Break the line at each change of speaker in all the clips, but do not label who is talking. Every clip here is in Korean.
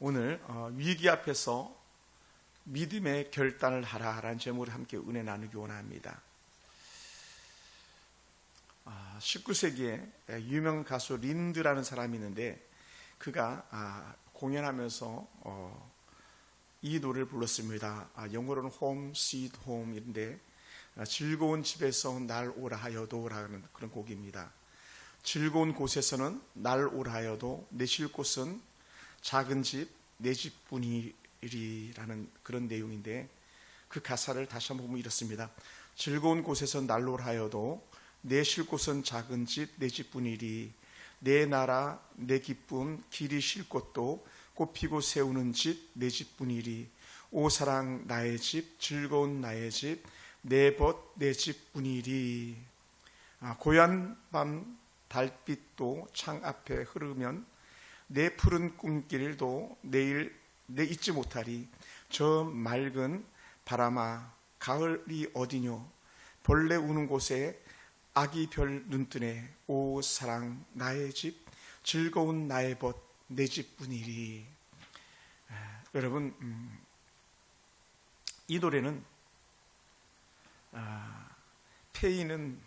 오늘 위기 앞에서 믿음의 결단을 하라라는 제목으로 함께 은혜 나누기 원합니다. 19세기에 유명 가수 린드라는 사람이 있는데 그가 공연하면서 이 노래를 불렀습니다. 영어로는 Home Sweet Home인데 즐거운 집에서 날 오라 하여도라는 그런 곡입니다. 즐거운 곳에서는 날 오라 하여도 내 쉴 곳은 작은 집, 내 집뿐이라는 그런 내용인데 그 가사를 다시 한번 보면 이렇습니다. 즐거운 곳에서 날 오라 하여도 내 쉴 곳은 작은 집, 내 집뿐이리. 내 나라, 내 기쁨, 길이 쉴 곳도 꽃피고 세우는 집, 내 집뿐이리. 오 사랑 나의 집, 즐거운 나의 집, 내 벗, 내 집뿐이리. 고얀 밤 달빛도 창 앞에 흐르면 내 푸른 꿈길도 내일 내 잊지 못하리. 저 맑은 바람아 가을이 어디뇨. 벌레 우는 곳에 아기 별 눈뜨네. 오 사랑 나의 집, 즐거운 나의 벗, 내 집뿐이리. 여러분, 이 노래는 페인은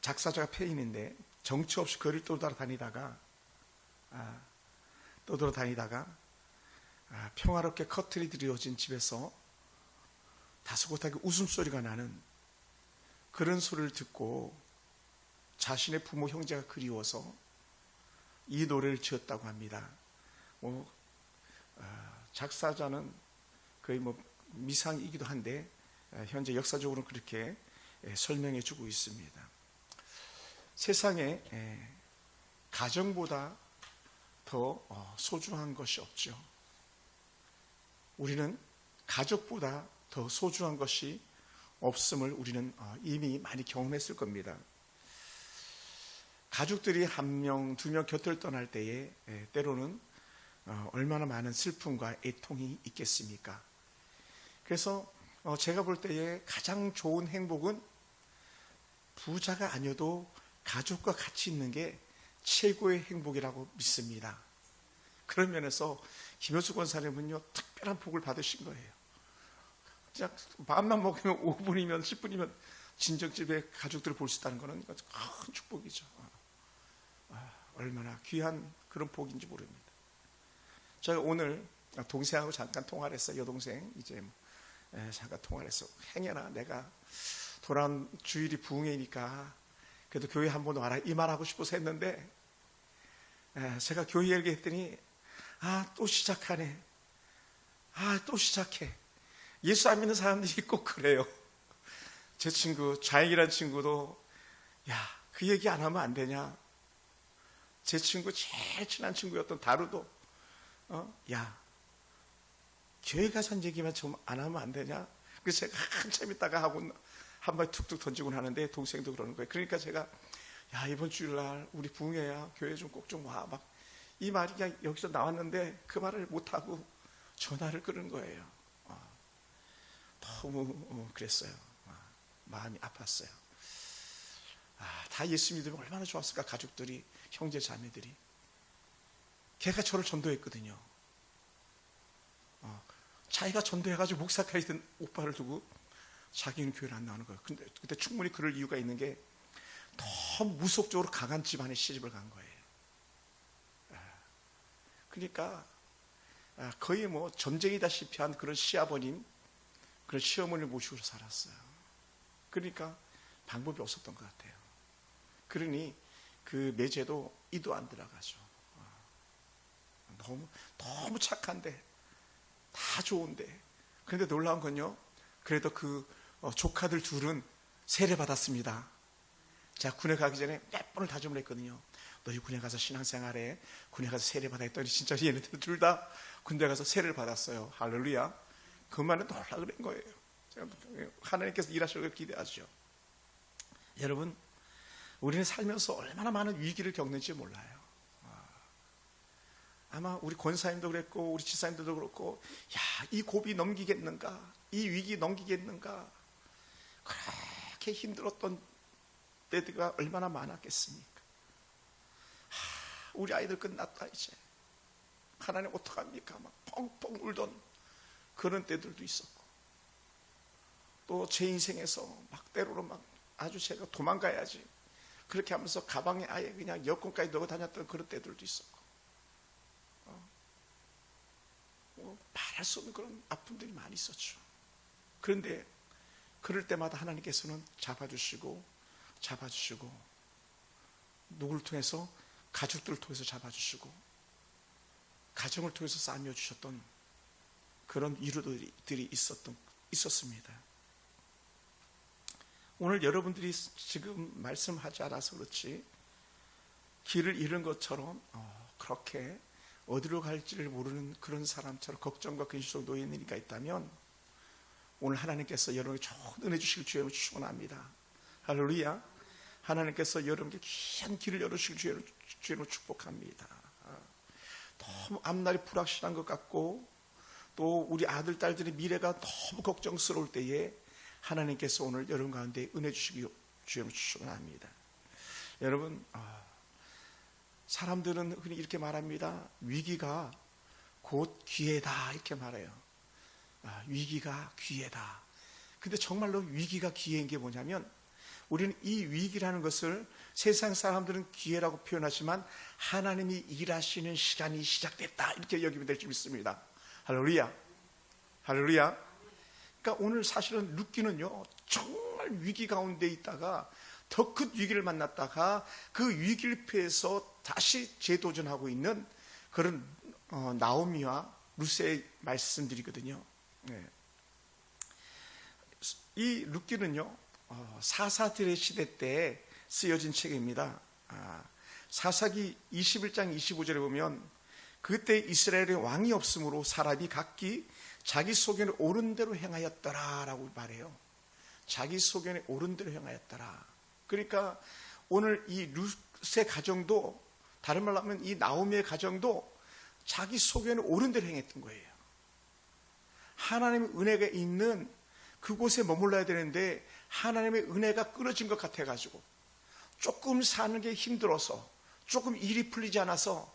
작사자가 페인인데 정처 없이 거리를 떠돌아다니다가 평화롭게 커튼이 드리워진 집에서 다소곳하게 웃음소리가 나는 그런 소리를 듣고 자신의 부모 형제가 그리워서 이 노래를 지었다고 합니다. 작사자는 거의 미상이기도 한데 현재 역사적으로 그렇게 설명해 주고 있습니다. 세상에 가정보다 더 소중한 것이 없죠. 우리는 가족보다 더 소중한 것이 없음을 우리는 이미 많이 경험했을 겁니다. 가족들이 한 명, 두 명 곁을 떠날 때에 때로는 얼마나 많은 슬픔과 애통이 있겠습니까? 그래서 제가 볼 때에 가장 좋은 행복은 부자가 아니어도 가족과 같이 있는 게 최고의 행복이라고 믿습니다. 그런 면에서 김효수 권사님은요 특별한 복을 받으신 거예요. 그냥 마음만 먹으면 5분이면 10분이면 친정집에 가족들을 볼 수 있다는 것은 큰 축복이죠. 얼마나 귀한 그런 복인지 모릅니다. 제가 오늘 동생하고 잠깐 통화를 했어요. 여동생 이제 잠깐 통화를 했어. 행여나 내가 돌아온 주일이 부흥회니까 그래도 교회 한번 와라 이 말하고 싶어서 했는데 제가 교회 얘기했더니 또 시작하네. 또 시작해. 예수 안 믿는 사람들이 꼭 그래요. 제 친구 좌익이라는 친구도 그 얘기 안 하면 안 되냐. 제 친구 제일 친한 친구였던 다루도 교회 가서 한 얘기만 좀 안 하면 안 되냐. 그래서 제가 한참 있다가 하고 한 번 툭툭 던지고 하는데 동생도 그러는 거예요. 그러니까 제가 이번 주일날 우리 부흥회야 교회 좀 꼭 좀 와. 막 이 말이 그냥 여기서 나왔는데 그 말을 못하고 전화를 끊은 거예요. 너무 그랬어요. 마음이 아팠어요. 다 예수 믿으면 얼마나 좋았을까. 가족들이, 형제 자매들이. 걔가 저를 전도했거든요. 자기가 전도해가지고 목사까지 된 오빠를 두고 자기는 교회를 안 나오는 거예요. 근데 그때 충분히 그럴 이유가 있는 게 너무 무속적으로 강한 집안에 시집을 간 거예요. 그러니까 거의 전쟁이다시피 한 그런 시아버님, 그런 시어머니를 모시고 살았어요. 그러니까 방법이 없었던 것 같아요. 그러니 그 매제도 이도 안 들어가죠. 너무 착한데 다 좋은데. 그런데 놀라운 건요, 그래도 그 조카들 둘은 세례 받았습니다. 제가 군에 가기 전에 몇 번을 다짐을 했거든요. 너희 군에 가서 신앙생활해. 군에 가서 세례 받아 했더니 진짜 얘네들 둘 다 군대 가서 세례를 받았어요. 할렐루야. 그만에 놀라 그런 거예요. 제가 하나님께서 일하실 걸 기대하죠. 여러분, 우리는 살면서 얼마나 많은 위기를 겪는지 몰라요. 아마 우리 권사님도 그랬고 우리 지사님들도 그렇고 이 고비 넘기겠는가, 이 위기 넘기겠는가, 그렇게 힘들었던 때가 얼마나 많았겠습니까? 우리 아이들 끝났다 이제. 하나님 어떡합니까? 막 펑펑 울던 그런 때들도 있었고, 또 제 인생에서 막 때로는 막 아주 제가 도망가야지 그렇게 하면서 가방에 아예 그냥 여권까지 넣어 다녔던 그런 때들도 있었고, 말할 수 없는 그런 아픔들이 많이 있었죠. 그런데 그럴 때마다 하나님께서는 잡아주시고 누구를 통해서? 가족들을 통해서 잡아주시고 가정을 통해서 싸매어 주셨던 그런 이유들이 있었습니다. 오늘 여러분들이 지금 말씀하지 않아서 그렇지 길을 잃은 것처럼 그렇게 어디로 갈지를 모르는 그런 사람처럼 걱정과 근심 속에 놓여 있는 이가 있다면 오늘 하나님께서 여러분에게 좋은 은혜 주실 주의로 축원합니다. 할렐루야. 하나님께서 여러분에게 귀한 길을 열어주실 주의로 축복합니다. 너무 앞날이 불확실한 것 같고 또 우리 아들 딸들의 미래가 너무 걱정스러울 때에 하나님께서 오늘 여러분 가운데 은혜 주시기 주의로 축원합니다. 여러분, 사람들은 흔히 이렇게 말합니다. 위기가 곧 기회다 이렇게 말해요. 위기가 기회다. 근데 정말로 위기가 기회인 게 뭐냐면 우리는 이 위기라는 것을 세상 사람들은 기회라고 표현하지만 하나님이 일하시는 시간이 시작됐다 이렇게 여기면 될 줄 믿습니다. 할렐루야. 할렐루야. 그러니까 오늘 사실은 룻기는요 정말 위기 가운데 있다가 더 큰 위기를 만났다가 그 위기를 피해서 다시 재도전하고 있는 그런 나오미와 룻의 말씀들이거든요. 네. 이 룻기는요 사사들의 시대 때 쓰여진 책입니다. 사사기 21장 25절에 보면 그때 이스라엘의 왕이 없으므로 사람이 각기 자기 소견에 옳은 대로 행하였더라 라고 말해요. 자기 소견에 옳은 대로 행하였더라. 그러니까 오늘 이 룻의 가정도 다른 말로 하면 이 나오미의 가정도 자기 소견에 옳은 대로 행했던 거예요. 하나님의 은혜가 있는 그곳에 머물러야 되는데 하나님의 은혜가 끊어진 것 같아가지고 조금 사는 게 힘들어서 조금 일이 풀리지 않아서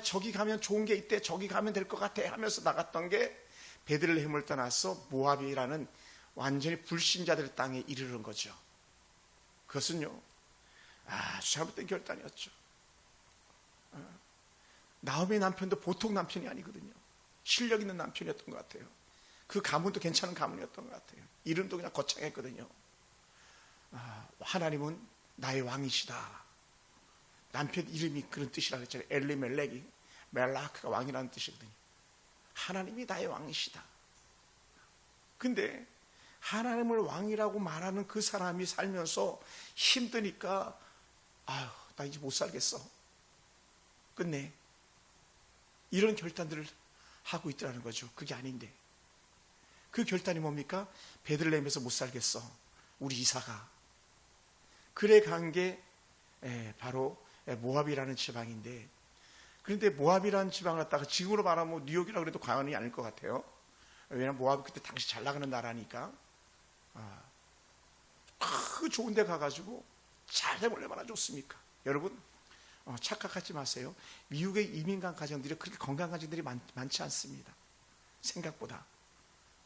저기 가면 좋은 게 있대 저기 가면 될 것 같아 하면서 나갔던 게 베들레헴을 떠나서 모압이라는 완전히 불신자들의 땅에 이르는 거죠. 그것은요 아주 잘못된 결단이었죠. 나오미의 남편도 보통 남편이 아니거든요. 실력 있는 남편이었던 것 같아요. 그 가문도 괜찮은 가문이었던 것 같아요. 이름도 그냥 거창했거든요. 하나님은 나의 왕이시다. 남편 이름이 그런 뜻이라고 했잖아요. 엘리멜렉이 멜라크가 왕이라는 뜻이거든요. 하나님이 나의 왕이시다. 근데 하나님을 왕이라고 말하는 그 사람이 살면서 힘드니까 나 이제 못 살겠어. 끝내. 이런 결단들을 하고 있더라는 거죠. 그게 아닌데 그 결단이 뭡니까? 베들레헴에서 못 살겠어. 우리 이사가. 그래 간 게 바로 모압이라는 지방인데 그런데 모압이라는 지방을 갖다가 지금으로 말하면 뉴욕이라고 해도 과언이 아닐 것 같아요. 왜냐하면 모압이 그때 당시 잘 나가는 나라니까 그 좋은 데 가가지고 잘 되면 얼마나 좋습니까? 여러분 착각하지 마세요. 미국의 이민 간 가정들이 그렇게 건강한 가정들이 많지 않습니다. 생각보다.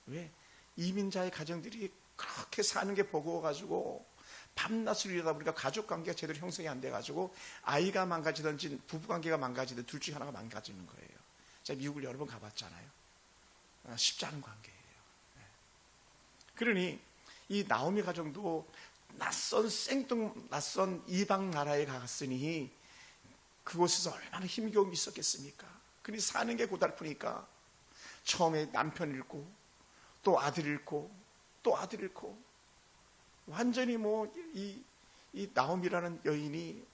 왜? 이민자의 가정들이 그렇게 사는 게 버거워가지고 밤낮을 일하다 보니까 가족관계가 제대로 형성이 안 돼가지고 아이가 망가지든지 부부관계가 망가지든 둘 중에 하나가 망가지는 거예요. 제가 미국을 여러 번 가봤잖아요. 쉽지 않은 관계예요. 그러니 이 나오미 가정도 낯선 이방 나라에 갔으니 그곳에서 얼마나 힘겨움이 있었겠습니까? 그러니 사는 게 고달프니까 처음에 남편 잃고 또 아들 잃고 또 아들 잃고 완전히 이 나오미라는 여인이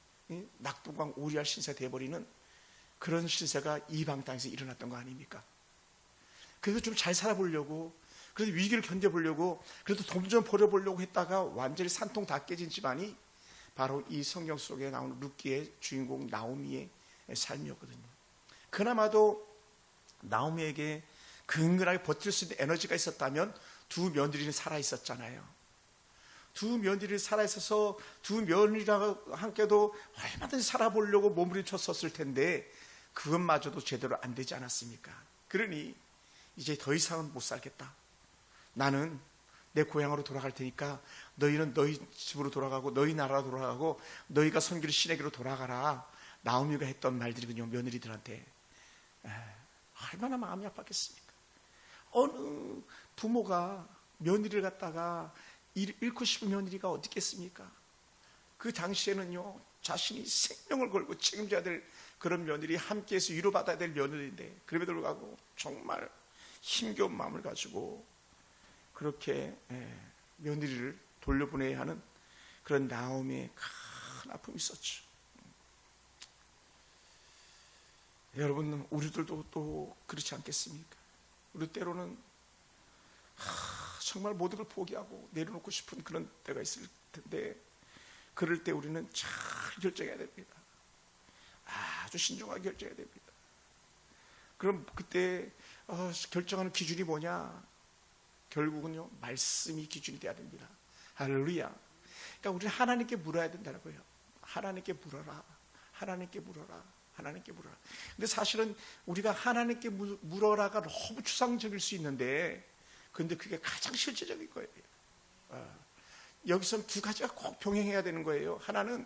낙동강 오리알 신세 돼버리는 그런 신세가 이방 땅에서 일어났던 거 아닙니까? 그래서 좀 잘 살아보려고 그래서 위기를 견뎌보려고 그래도 돈 좀 벌어보려고 했다가 완전히 산통 다 깨진 집안이 바로 이 성경 속에 나오는 룻기의 주인공 나오미의 삶이었거든요. 그나마도 나오미에게 근근하게 버틸 수 있는 에너지가 있었다면 두 며느리는 살아있었잖아요. 두 며느리를 살아있어서 두 며느리랑 함께도 얼마든지 살아보려고 몸부림쳤었을 텐데 그것마저도 제대로 안 되지 않았습니까? 그러니 이제 더 이상은 못 살겠다. 나는 내 고향으로 돌아갈 테니까 너희는 너희 집으로 돌아가고 너희 나라로 돌아가고 너희가 선기를 시내기로 돌아가라. 나오미가 했던 말들이군요. 며느리들한테. 얼마나 마음이 아팠겠습니까? 어느 부모가 며느리를 갖다가 잃고 싶은 며느리가 어디 있겠습니까? 그 당시에는요, 자신이 생명을 걸고 책임져야 될 그런 며느리, 함께해서 위로받아야 될 며느리인데, 그럼에도 불구하고 정말 힘겨운 마음을 가지고 그렇게 며느리를 돌려보내야 하는 그런 나오미의 큰 아픔이 있었죠. 여러분, 우리들도 또 그렇지 않겠습니까? 우리 때로는 정말 모든 걸 포기하고 내려놓고 싶은 그런 때가 있을 텐데, 그럴 때 우리는 잘 결정해야 됩니다. 아주 신중하게 결정해야 됩니다. 그럼 그때 결정하는 기준이 뭐냐? 결국은요, 말씀이 기준이 돼야 됩니다. 할렐루야. 그러니까 우리는 하나님께 물어야 된다는 거예요. 하나님께 물어라. 하나님께 물어라. 하나님께 물어라. 근데 사실은 우리가 하나님께 물어라가 너무 추상적일 수 있는데, 근데 그게 가장 실제적인 거예요. 여기서는 두 가지가 꼭 병행해야 되는 거예요. 하나는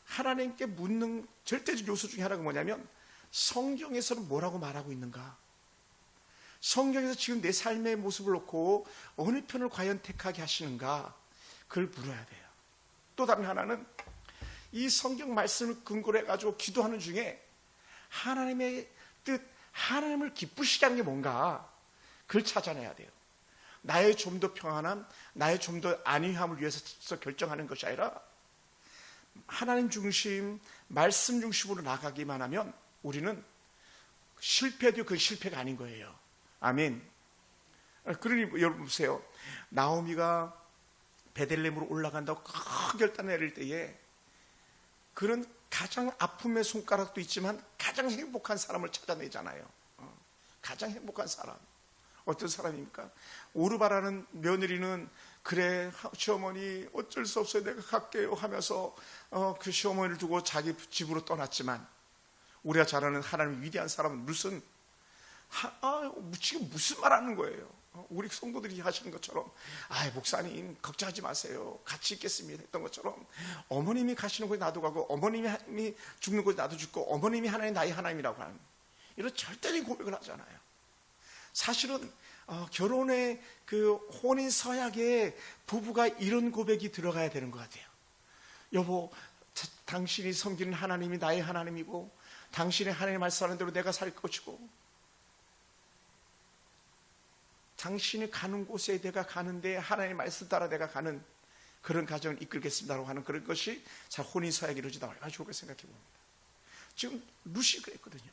하나님께 묻는 절대적 요소 중에 하나가 뭐냐면, 성경에서는 뭐라고 말하고 있는가? 성경에서 지금 내 삶의 모습을 놓고 어느 편을 과연 택하게 하시는가? 그걸 물어야 돼요. 또 다른 하나는 이 성경 말씀을 근거로 해가지고 기도하는 중에 하나님의 뜻, 하나님을 기쁘시게 하는 게 뭔가? 그걸 찾아내야 돼요. 나의 좀 더 평안함, 나의 좀 더 안위함을 위해서 결정하는 것이 아니라 하나님 중심, 말씀 중심으로 나가기만 하면 우리는 실패해도 그건 실패가 아닌 거예요. 아멘. 그러니 여러분 보세요. 나오미가 베들레헴으로 올라간다고 큰 결단을 내릴 때에 그런 가장 아픔의 손가락도 있지만 가장 행복한 사람을 찾아내잖아요. 가장 행복한 사람. 어떤 사람입니까? 오르바라는 며느리는 그래 시어머니 어쩔 수 없어요 내가 갈게요 하면서 그 시어머니를 두고 자기 집으로 떠났지만, 우리가 잘 아는 하나님의 위대한 사람은 무슨 지금 무슨 말 하는 거예요? 우리 성도들이 하시는 것처럼 목사님 걱정하지 마세요 같이 있겠습니다 했던 것처럼, 어머님이 가시는 곳에 나도 가고 어머님이 죽는 곳에 나도 죽고 어머님이 하나님 나의 하나님이라고 하는 이런 절대적인 고백을 하잖아요. 사실은 결혼의 그 혼인 서약에 부부가 이런 고백이 들어가야 되는 것 같아요. 여보, 당신이 섬기는 하나님이 나의 하나님이고 당신의 하나님 말씀하는 대로 내가 살 것이고 당신이 가는 곳에 내가 가는데 하나님의 말씀 따라 내가 가는 그런 가정을 이끌겠습니다라고 하는 그런 것이 잘 혼인 서약이 이루어지다 얼마나 좋을까 생각해 봅니다. 지금 룻이 그랬거든요.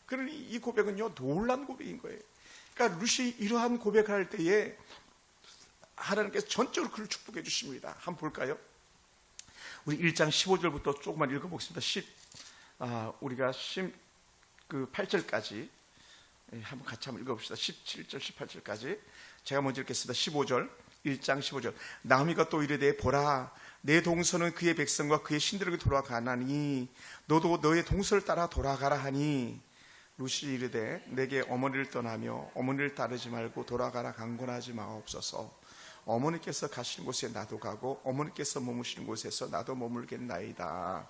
그러니 이 고백은요 놀란 고백인 거예요. 그러니까 룻이 이러한 고백을 할 때에 하나님께서 전적으로 그를 축복해 주십니다. 한번 볼까요? 우리 1장 15절부터 조금만 읽어보겠습니다. 우리가 8절까지 한번 같이 한번 읽어봅시다. 17절 18절까지 제가 먼저 읽겠습니다. 15절 1장 15절. 나오미가 또 이르되 보라 내 동서는 그의 백성과 그의 신들에게 돌아가나니 너도 너의 동서를 따라 돌아가라 하니, 룻이 이르되 내게 어머니를 떠나며 어머니를 따르지 말고 돌아가라 강권하지 마옵소서. 어머니께서 가시는 곳에 나도 가고 어머니께서 머무시는 곳에서 나도 머물겠나이다.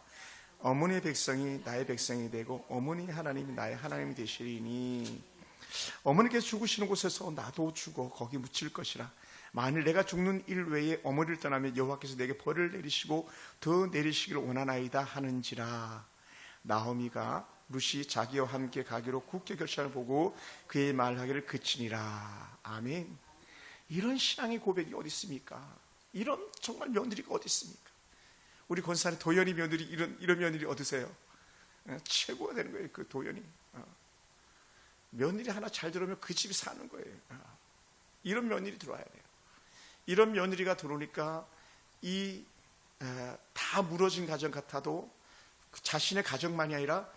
어머니의 백성이 나의 백성이 되고 어머니 하나님이 나의 하나님이 되시리니, 어머니께서 죽으시는 곳에서 나도 죽어 거기 묻힐 것이라. 만일 내가 죽는 일 외에 어머니를 떠나면 여호와께서 내게 벌을 내리시고 더 내리시기를 원하나이다 하는지라. 나오미가 룻이 자기와 함께 가기로 굳게 결심을 보고 그의 말하기를 그치니라. 아멘. 이런 신앙의 고백이 어디 있습니까? 이런 정말 며느리가 어디 있습니까? 우리 권사님 도연이 며느리 이런 며느리 얻으세요. 최고가 되는 거예요. 그 도연이 며느리 하나 잘 들어오면 그 집이 사는 거예요. 이런 며느리 들어와야 돼요. 이런 며느리가 들어오니까 다 무너진 가정 같아도 자신의 가정만이 아니라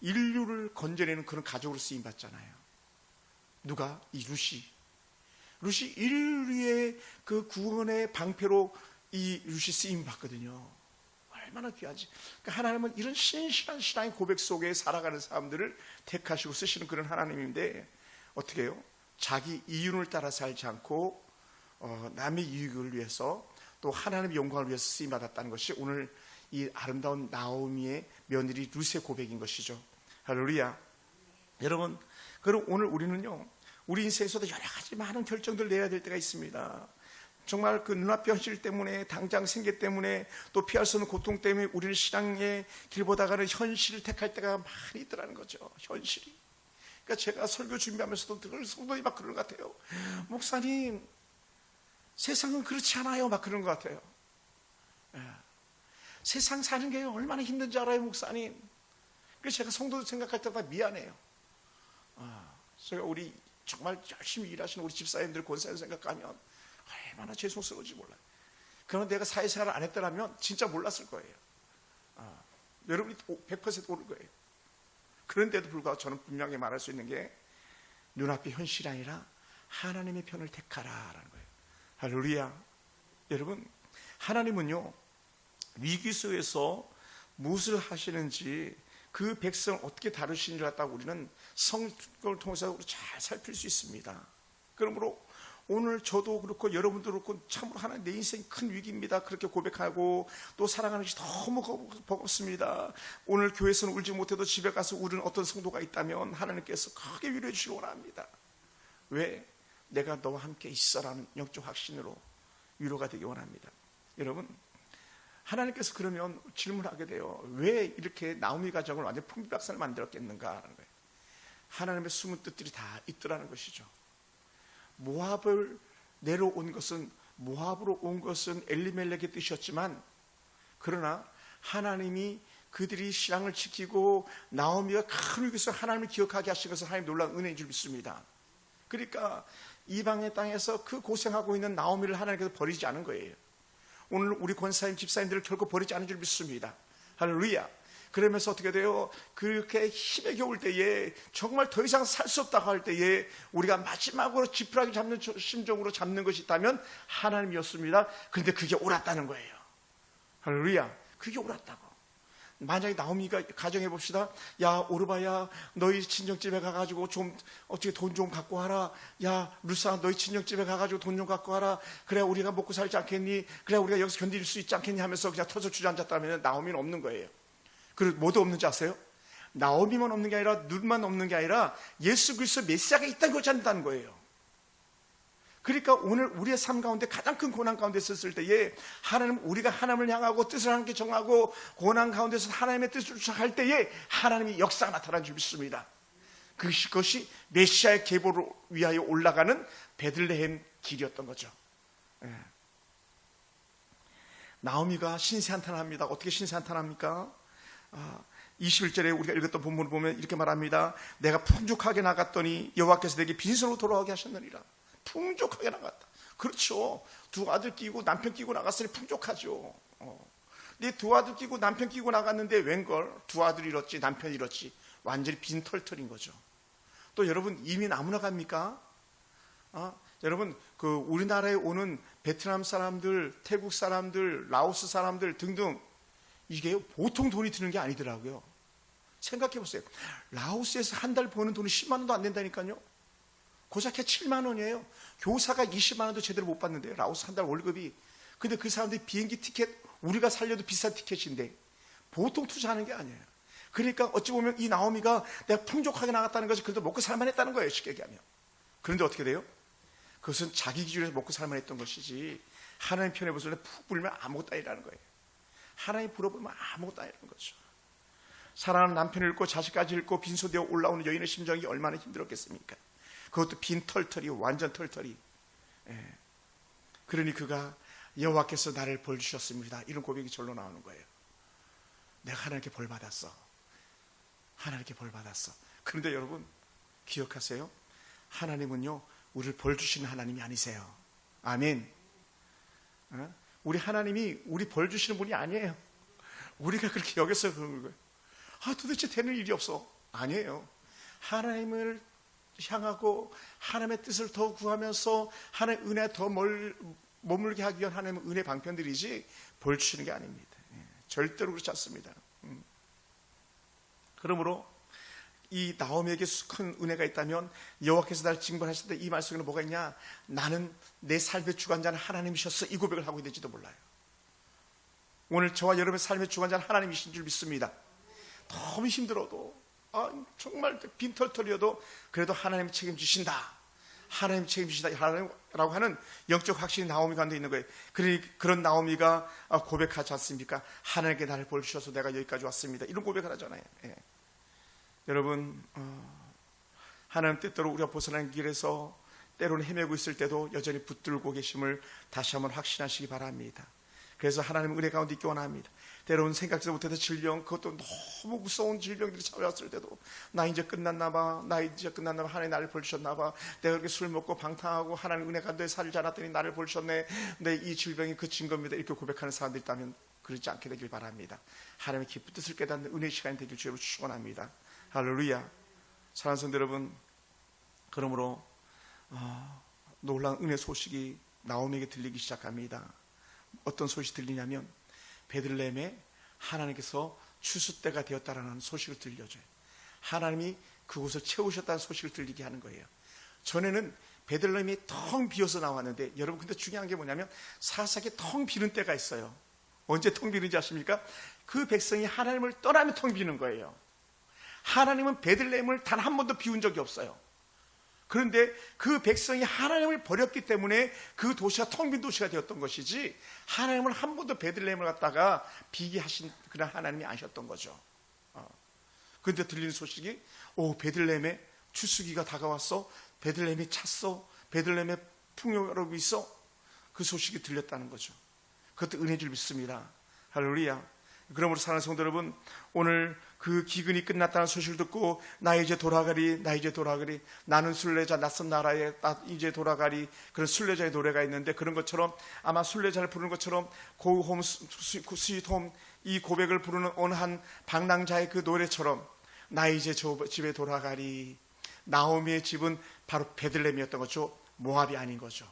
인류를 건져내는 그런 가족으로 쓰임 받잖아요. 누가? 이 룻이 인류의 그 구원의 방패로 이 룻이 쓰임 받거든요. 얼마나 귀하지. 그러니까 하나님은 이런 신실한 신앙의 고백 속에 살아가는 사람들을 택하시고 쓰시는 그런 하나님인데, 어떻게 해요? 자기 이윤을 따라 살지 않고 남의 이익을 위해서, 또 하나님의 영광을 위해서 쓰임받았다는 것이 오늘 이 아름다운 나오미의 며느리 룻의 고백인 것이죠. 할렐루야. 여러분, 그럼 오늘 우리는요, 우리 인생에서도 여러 가지 많은 결정들을 내야 될 때가 있습니다. 정말 그 눈앞의 현실 때문에, 당장 생계 때문에, 또 피할 수 없는 고통 때문에 우리는 신앙의 길 보다가는 현실을 택할 때가 많이 있더라는 거죠. 현실이. 그러니까 제가 설교 준비하면서도 늘 성도님 막 그런 것 같아요. 목사님, 세상은 그렇지 않아요. 막 그런 것 같아요. 예. 세상 사는 게 얼마나 힘든지 알아요, 목사님. 그래서 제가 성도들 생각할 때마다 미안해요. 제가 우리 정말 열심히 일하시는 우리 집사님들, 권사님 생각하면 얼마나 죄송스러운지 몰라요. 그러나 내가 사회생활을 안 했더라면 진짜 몰랐을 거예요. 여러분이 100% 모를 거예요. 그런데도 불구하고 저는 분명히 말할 수 있는 게, 눈앞의 현실이 아니라 하나님의 편을 택하라라는 거예요. 할렐루야. 여러분, 하나님은요, 위기 속에서 무엇을 하시는지, 그 백성을 어떻게 다루시는지 갖다가 우리는 성경을 통해서 잘 살필 수 있습니다. 그러므로 오늘 저도 그렇고 여러분도 그렇고 참으로 하나님, 내 인생 큰 위기입니다, 그렇게 고백하고 또 살아가는 것이 너무 버겁습니다. 오늘 교회에서는 울지 못해도 집에 가서 우는 어떤 성도가 있다면 하나님께서 크게 위로해 주시기 원합니다. 왜? 내가 너와 함께 있어라는 영적 확신으로 위로가 되기 원합니다. 여러분, 하나님께서 그러면 질문하게 돼요. 왜 이렇게 나오미 가정을 완전 풍비박산을 만들었겠는가 하는 거예요. 하나님의 숨은 뜻들이 다 있더라는 것이죠. 모압을 내려온 것은, 모압으로 온 것은 엘리멜렉의 뜻이었지만, 그러나 하나님이 그들이 신앙을 지키고 나오미가 큰 위기에서 하나님을 기억하게 하신 것은 하나님 놀라운 은혜인 줄 믿습니다. 그러니까 이방의 땅에서 그 고생하고 있는 나오미를 하나님께서 버리지 않은 거예요. 오늘 우리 권사님, 집사님들을 결코 버리지 않은 줄 믿습니다. 할렐루야. 그러면서 어떻게 돼요? 그렇게 힘에 겨울 때에, 정말 더 이상 살 수 없다고 할 때에 우리가 마지막으로 지푸라기 잡는 심정으로 잡는 것이 있다면 하나님이었습니다. 그런데 그게 옳았다는 거예요. 할렐루야. 그게 옳았다고. 만약에 나오미가 가정해 봅시다. 야, 오르바야, 너희 친정집에 가가지고 좀 어떻게 돈 좀 갖고 와라. 야, 루사, 너희 친정집에 가가지고 돈 좀 갖고 와라. 그래야 우리가 먹고 살지 않겠니? 그래야 우리가 여기서 견딜 수 있지 않겠니? 하면서 그냥 터져 주저앉았다면 나오미는 없는 거예요. 그리고 뭐도 없는지 아세요? 나오미만 없는 게 아니라, 눈만 없는 게 아니라 예수 그리스도 메시아가 있다는 걸 찾는다는 거예요. 그러니까 오늘 우리의 삶 가운데 가장 큰 고난 가운데 있었을 때에, 하나님, 우리가 하나님을 향하고 뜻을 함께 정하고 고난 가운데서 하나님의 뜻을 쫓아갈 때에 하나님이 역사가 나타난 줄 믿습니다. 그것이 메시아의 계보를 위하여 올라가는 베들레헴 길이었던 거죠. 예. 나오미가 신세한탄합니다. 어떻게 신세한탄합니까? 21절에 우리가 읽었던 본문을 보면 이렇게 말합니다. 내가 풍족하게 나갔더니 여호와께서 내게 빈손으로 돌아오게 하셨느니라. 풍족하게 나갔다. 그렇죠. 두 아들 끼고 남편 끼고 나갔으니 풍족하죠. 네 두 아들 끼고 남편 끼고 나갔는데 웬걸, 두 아들 잃었지, 남편 잃었지. 완전히 빈털털인 거죠. 또 여러분, 이민 아무나 갑니까? 여러분, 그 우리나라에 오는 베트남 사람들, 태국 사람들, 라오스 사람들 등등, 이게 보통 돈이 드는 게 아니더라고요. 생각해 보세요. 라오스에서 한 달 버는 돈이 10만 원도 안 된다니까요. 고작 7만 원이에요. 교사가 20만 원도 제대로 못 받는데요. 라오스 한 달 월급이. 근데 그 사람들이 비행기 티켓, 우리가 살려도 비싼 티켓인데 보통 투자하는 게 아니에요. 그러니까 어찌 보면 이 나오미가 내가 풍족하게 나갔다는 것이 그래도 먹고 살만 했다는 거예요, 쉽게 얘기하면. 그런데 어떻게 돼요? 그것은 자기 기준에서 먹고 살만 했던 것이지, 하나님 편에 보실 때 푹 불면 아무것도 아니라는 거예요. 하나님 불어보면 아무것도 아니라는 거죠. 사랑하는 남편을 잃고 자식까지 잃고 빈소되어 올라오는 여인의 심정이 얼마나 힘들었겠습니까? 그것도 빈 털털이, 완전 털털이. 예. 그러니 그가 여호와께서 나를 벌 주셨습니다, 이런 고백이 절로 나오는 거예요. 내가 하나님께 벌 받았어. 하나님께 벌 받았어. 그런데 여러분 기억하세요. 하나님은요, 우리를 벌 주시는 하나님이 아니세요. 아멘. 우리 하나님이 우리 벌 주시는 분이 아니에요. 우리가 그렇게 여겨서 그런 거예요. 도대체 되는 일이 없어. 아니에요. 하나님을 향하고 하나님의 뜻을 더 구하면서 하나님의 은혜에 더 머물게 하기 위한 하나님의 은혜 방편들이지 벌 주시는 게 아닙니다. 절대로 그렇지 않습니다. 그러므로 이 나오미에게 큰 은혜가 있다면 여호와께서 나를 징벌하실 때 이 말 속에는 뭐가 있냐? 나는 내 삶의 주관자는 하나님이셨어, 이 고백을 하고 있는지도 몰라요. 오늘 저와 여러분의 삶의 주관자는 하나님이신 줄 믿습니다. 너무 힘들어도 정말 빈털털이어도 그래도 하나님이 책임지신다, 하나님 책임지신다 라고 하는 영적 확신이 나오미 가운데 있는 거예요. 그런 나오미가 고백하지 않습니까? 하나님께 나를 벌주셔서 내가 여기까지 왔습니다, 이런 고백을 하잖아요. 예. 여러분, 하나님 뜻대로 우리가 벗어난 길에서 때로는 헤매고 있을 때도 여전히 붙들고 계심을 다시 한번 확신하시기 바랍니다. 그래서 하나님 은혜 가운데 있기 원합니다. 때로는 생각지도 못했던 질병, 그것도 너무 무서운 질병들이 찾아왔을 때도 나 이제 끝났나 봐, 하나님 나를 벌주셨나 봐, 내가 그렇게 술 먹고 방탕하고 하나님 은혜 가운데 살지 않았더니 나를 벌주셨네, 내 이 질병이 그친 겁니다, 이렇게 고백하는 사람들이 있다면 그렇지 않게 되길 바랍니다. 하나님의 깊은 뜻을 깨닫는 은혜의 시간이 되길 주로 축원합니다. 할렐루야. 사랑하는 성도 여러분, 그러므로 놀라운 은혜 소식이 나오미에게 들리기 시작합니다. 어떤 소식이 들리냐면 베들레헴에 하나님께서 추수 때가 되었다라는 소식을 들려줘요. 하나님이 그곳을 채우셨다는 소식을 들리게 하는 거예요. 전에는 베들레헴이 텅 비어서 나왔는데, 여러분 근데 중요한 게 뭐냐면 사사기 텅 비는 때가 있어요. 언제 텅 비는지 아십니까? 그 백성이 하나님을 떠나면 텅 비는 거예요. 하나님은 베들레헴을 단 한 번도 비운 적이 없어요. 그런데 그 백성이 하나님을 버렸기 때문에 그 도시가 텅 빈 도시가 되었던 것이지, 하나님을 한 번도 베들레헴을 갖다가 비게 하신 그런 하나님이 아니셨던 거죠. 그런데 들리는 소식이 베들레헴에 추수기가 다가왔어, 베들레헴이 찼어, 베들레헴에 풍요롭고 있어, 그 소식이 들렸다는 거죠. 그것도 은혜인 줄 믿습니다. 할렐루야. 그러므로 사랑하는 성도 여러분, 오늘 그 기근이 끝났다는 소식을 듣고 나 이제 돌아가리, 나는 순례자, 낯선 나라에 나 이제 돌아가리, 그런 순례자의 노래가 있는데, 그런 것처럼 아마 순례자를 부르는 것처럼 Go home, sweet home, 이 고백을 부르는 어느 한 방랑자의 그 노래처럼 나 이제 저 집에 돌아가리. 나오미의 집은 바로 베들레헴이었던 거죠. 모압이 아닌 거죠.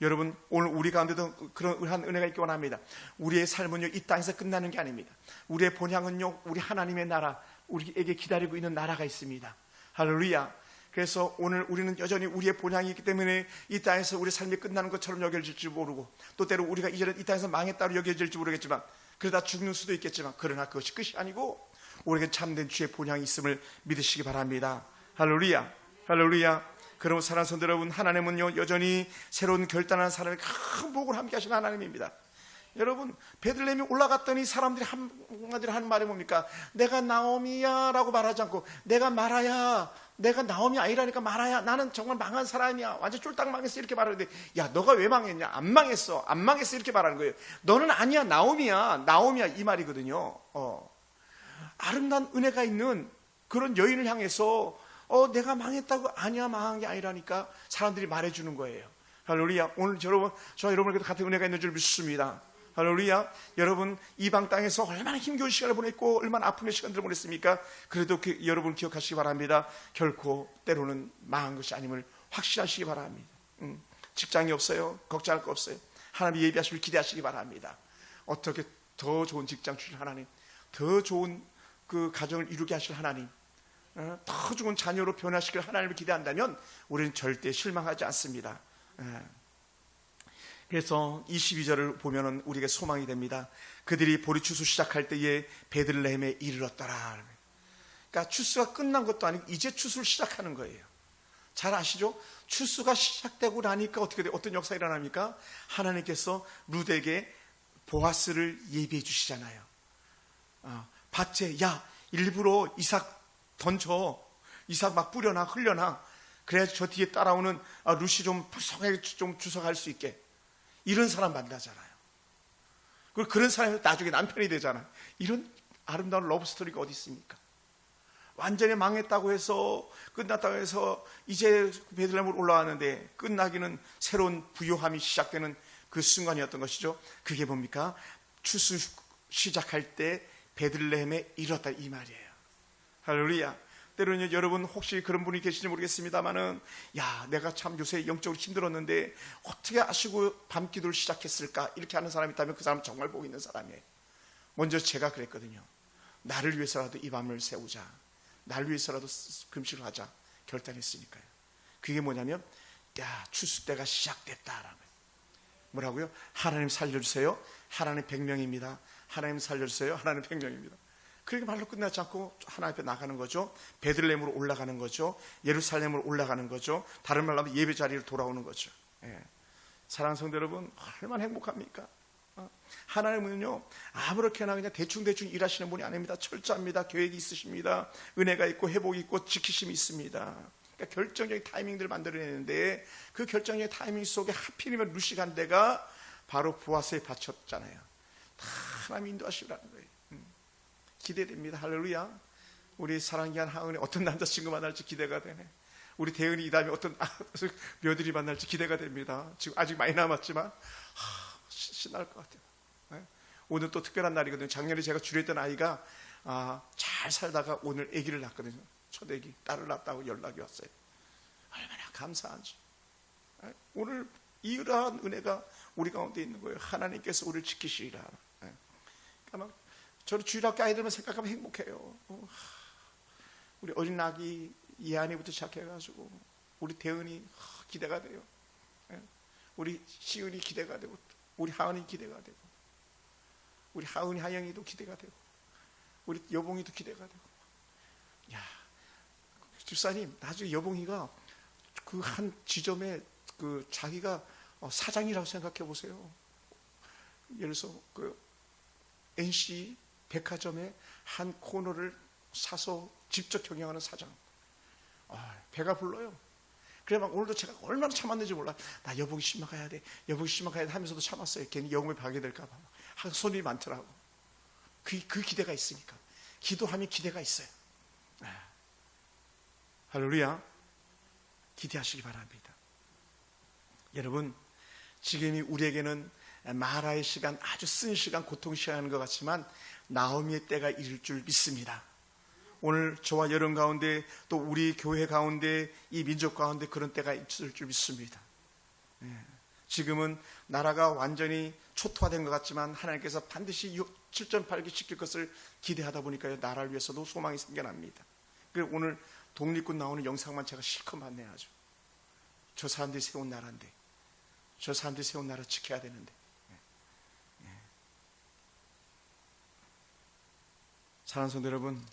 여러분, 오늘 우리 가운데도 그런 은혜가 있기 원합니다. 우리의 삶은요, 이 땅에서 끝나는 게 아닙니다. 우리의 본향은요, 우리 하나님의 나라, 우리에게 기다리고 있는 나라가 있습니다. 할렐루야. 그래서 오늘 우리는 여전히 우리의 본향이 있기 때문에 이 땅에서 우리 삶이 끝나는 것처럼 여겨질지 모르고, 또 때로 우리가 이전에 이 땅에서 망했다고 여겨질지 모르겠지만, 그러다 죽는 수도 있겠지만, 그러나 그것이 끝이 아니고 우리에게 참된 주의 본향이 있음을 믿으시기 바랍니다. 할렐루야. 할렐루야. 그러면 사랑하는 성도 여러분, 하나님은요 여전히 새로운 결단하는 사람의 큰 복을 함께 하시는 하나님입니다. 여러분, 베들레헴에 올라갔더니 사람들이 한마디로 하는 말이 뭡니까? 내가 나오미야 라고 말하지 않고 내가 마라야, 내가 나오미 아니라니까 마라야, 나는 정말 망한 사람이야, 완전 쫄딱 망했어, 이렇게 말하는데, 야 너가 왜 망했냐? 안 망했어 이렇게 말하는 거예요. 너는 아니야, 나오미야 이 말이거든요. 아름다운 은혜가 있는 그런 여인을 향해서 내가 망했다고, 아니야 망한 게 아니라니까 사람들이 말해주는 거예요. 할렐루야. 오늘 저와 여러분에게도 같은 은혜가 있는 줄 믿습니다. 할렐루야. 여러분, 이방 땅에서 얼마나 힘겨운 시간을 보냈고 얼마나 아픔의 시간들을 보냈습니까? 그래도 여러분 기억하시기 바랍니다. 결코 때로는 망한 것이 아님을 확신하시기 바랍니다. 직장이 없어요, 걱정할 거 없어요. 하나님 예비하시길 기대하시기 바랍니다. 어떻게 더 좋은 직장 주실 하나님, 더 좋은 그 가정을 이루게 하실 하나님, 더 좋은 자녀로 변화시킬 하나님을 기대한다면 우리는 절대 실망하지 않습니다. 그래서 22절을 보면은 우리에게 소망이 됩니다. 그들이 보리 추수 시작할 때에 베들레헴에 이르렀더라. 그러니까 추수가 끝난 것도 아니고 이제 추수를 시작하는 거예요. 잘 아시죠? 추수가 시작되고 나니까 어떤 역사가 일어납니까? 하나님께서 룻에게 보아스를 예비해 주시잖아요. 밭에 야 일부러 이삭 던져, 이삭 막 뿌려놔, 흘려놔, 그래야지 저 뒤에 따라오는 룻이 좀 불쌍하게 좀 주워갈 수 있게. 이런 사람 만나잖아요. 그리고 그런 사람이 나중에 남편이 되잖아요. 이런 아름다운 러브스토리가 어디 있습니까? 완전히 망했다고 해서, 끝났다고 해서 이제 베들레헴으로 올라왔는데 끝나기는 새로운 부요함이 시작되는 그 순간이었던 것이죠. 그게 뭡니까? 추수 시작할 때 베들레헴에 이르렀다, 이 말이에요. 할렐루야. 때로는 여러분 혹시 그런 분이 계실지 모르겠습니다만은, 야 내가 참 요새 영적으로 힘들었는데 어떻게 아시고 밤기도를 시작했을까, 이렇게 하는 사람이 있다면 그 사람은 정말 복 있는 사람이에요. 먼저 제가 그랬거든요. 나를 위해서라도 이 밤을 세우자, 나를 위해서라도 금식을 하자 결단했으니까요. 그게 뭐냐면 추수 때가 시작됐다라는 거예요. 뭐라고요? 하나님 살려주세요. 하나님 100명입니다. 하나님 살려주세요. 하나님 100명입니다. 그렇게 말로 끝나지 않고 하나님 앞에 나가는 거죠. 베들레헴으로 올라가는 거죠. 예루살렘으로 올라가는 거죠. 다른 말로 하면 예배 자리로 돌아오는 거죠. 사랑하는 성도 여러분, 얼마나 행복합니까? 하나님은요, 아무렇게나 그냥 대충대충 일하시는 분이 아닙니다. 철저합니다. 계획이 있으십니다. 은혜가 있고 회복이 있고 지키심이 있습니다. 그러니까 결정적인 타이밍들을 만들어내는데, 그 결정적인 타이밍 속에 하필이면 루시간 데가 바로 보아스에 바쳤잖아요. 다 하나님 인도하시라는 거예요. 기대됩니다. 할렐루야. 우리 사랑귀한 하은이 어떤 남자친구 만날지 기대가 되네. 우리 대은이 이 다음에 어떤 며느리 만날지 기대가 됩니다. 지금 아직 많이 남았지만 신날 것 같아요. 오늘 또 특별한 날이거든요. 작년에 제가 주례했던 아이가 잘 살다가 오늘 아기를 낳았거든요. 첫 아기, 딸을 낳았다고 연락이 왔어요. 얼마나 감사한지. 오늘 이러한 은혜가 우리 가운데 있는 거예요. 하나님께서 우리를 지키시리라. 그러니까 저는 주일학교 아이들만 생각하면 행복해요. 우리 어린 아기 이한이부터 시작해가지고 우리 대은이 기대가 돼요. 우리 시은이 기대가 되고, 우리 하은이 기대가 되고, 우리 하은이 하영이도 기대가 되고, 우리 여봉이도 기대가 되고. 야, 집사님, 나중에 여봉이가 그 한 지점에 그 자기가 사장이라고 생각해 보세요. 예를 들어서 그 NC 백화점에 한 코너를 사서 직접 경영하는 사장. 배가 불러요. 그래 막 오늘도 제가 얼마나 참았는지 몰라. 나 여봉이 심마 가야 돼. 여봉이 심마 가야 돼 하면서도 참았어요. 괜히 영업에 방해될까 봐. 손이 많더라고. 그 기대가 있으니까. 기도하면 기대가 있어요. 할렐루야. 기대하시기 바랍니다. 여러분, 지금이 우리에게는 마라의 시간, 아주 쓴 시간, 고통 시간인 것 같지만 나오미의 때가 이를 줄 믿습니다. 오늘 저와 여러분 가운데, 또 우리 교회 가운데, 이 민족 가운데 그런 때가 있을 줄 믿습니다. 지금은 나라가 완전히 초토화된 것 같지만 하나님께서 반드시 7.8기 시킬 것을 기대하다 보니까요, 나라를 위해서도 소망이 생겨납니다. 그리고 오늘 독립군 나오는 영상만 제가 실컷 만나야죠. 저 사람들이 세운 나라인데, 저 사람들이 세운 나라 지켜야 되는데. 사랑하는 성도 여러분,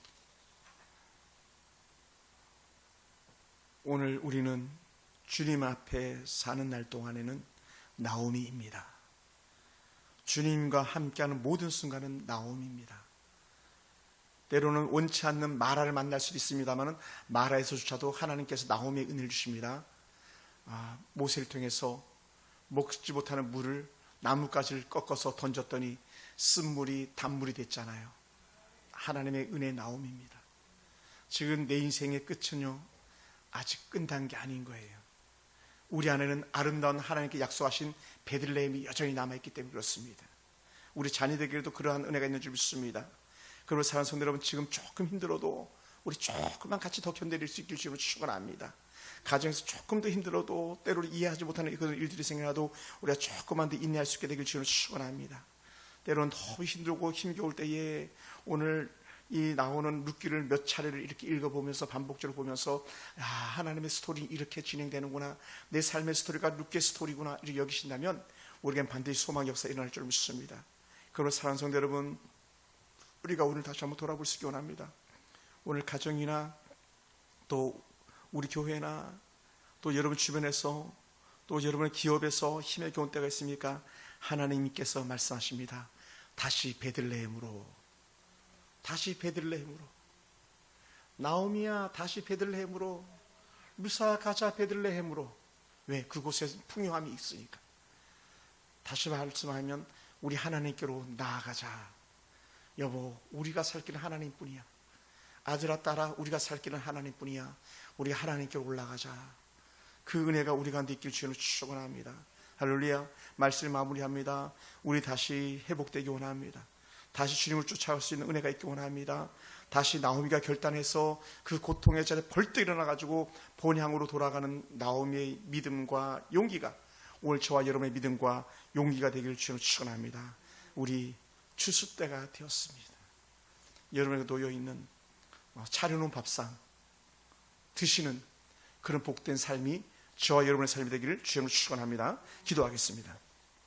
오늘 우리는 주님 앞에 사는 날 동안에는 나오미입니다. 주님과 함께하는 모든 순간은 나오미입니다. 때로는 원치 않는 마라를 만날 수도 있습니다만 마라에서조차도 하나님께서 나오미의 은혜를 주십니다. 모세를 통해서 먹지 못하는 물을 나뭇가지를 꺾어서 던졌더니 쓴물이 단물이 됐잖아요. 하나님의 은혜의 나옴입니다. 지금 내 인생의 끝은요, 아직 끝난 게 아닌 거예요. 우리 안에는 아름다운 하나님께 약속하신 베들레헴이 여전히 남아있기 때문에 그렇습니다. 우리 자녀들에게도 그러한 은혜가 있는 줄 믿습니다. 그리고 사랑하는 성도 여러분, 지금 조금 힘들어도 우리 조금만 같이 더 견뎌낼 수 있길 주님을 축원합니다. 가정에서 조금 더 힘들어도, 때로는 이해하지 못하는 그런 일들이 생겨나도 우리가 조금만 더 인내할 수 있게 되길 주님을 축원합니다. 때로는 너무 힘들고 힘겨울 때에 오늘 이 나오는 룻기를 몇 차례를 이렇게 읽어보면서 반복적으로 보면서 하나님의 스토리 이렇게 진행되는구나, 내 삶의 스토리가 룻기의 스토리구나 이렇게 여기신다면 우리에겐 반드시 소망 역사 일어날 줄 믿습니다. 그러므로 사랑하는 성도 여러분, 우리가 오늘 다시 한번 돌아볼 수 있기 원합니다. 오늘 가정이나 또 우리 교회나 또 여러분 주변에서 또 여러분의 기업에서 힘에 겨운 때가 있습니까? 하나님께서 말씀하십니다. 다시 베들레헴으로, 다시 베들레헴으로. 나오미야, 다시 베들레헴으로. 루사 가자 베들레헴으로. 왜? 그곳에 풍요함이 있으니까. 다시 말씀하면 우리 하나님께로 나아가자. 여보, 우리가 살 길은 하나님뿐이야. 아들아 딸아, 우리가 살 길은 하나님뿐이야. 우리 하나님께로 올라가자. 그 은혜가 우리 가운데 있길 주님을 축원합니다. 할렐루야. 말씀을 마무리합니다. 우리 다시 회복되기 원합니다. 다시 주님을 쫓아갈 수 있는 은혜가 있기 원합니다. 다시 나오미가 결단해서 그 고통의 자리에 벌떡 일어나가지고 본향으로 돌아가는 나오미의 믿음과 용기가 오늘 저와 여러분의 믿음과 용기가 되기를 주님을 축원합니다. 우리 주스 때가 되었습니다. 여러분에게 놓여있는 차려놓은 밥상 드시는 그런 복된 삶이 저와 여러분의 삶이 되기를 주님으로 축원합니다. 기도하겠습니다.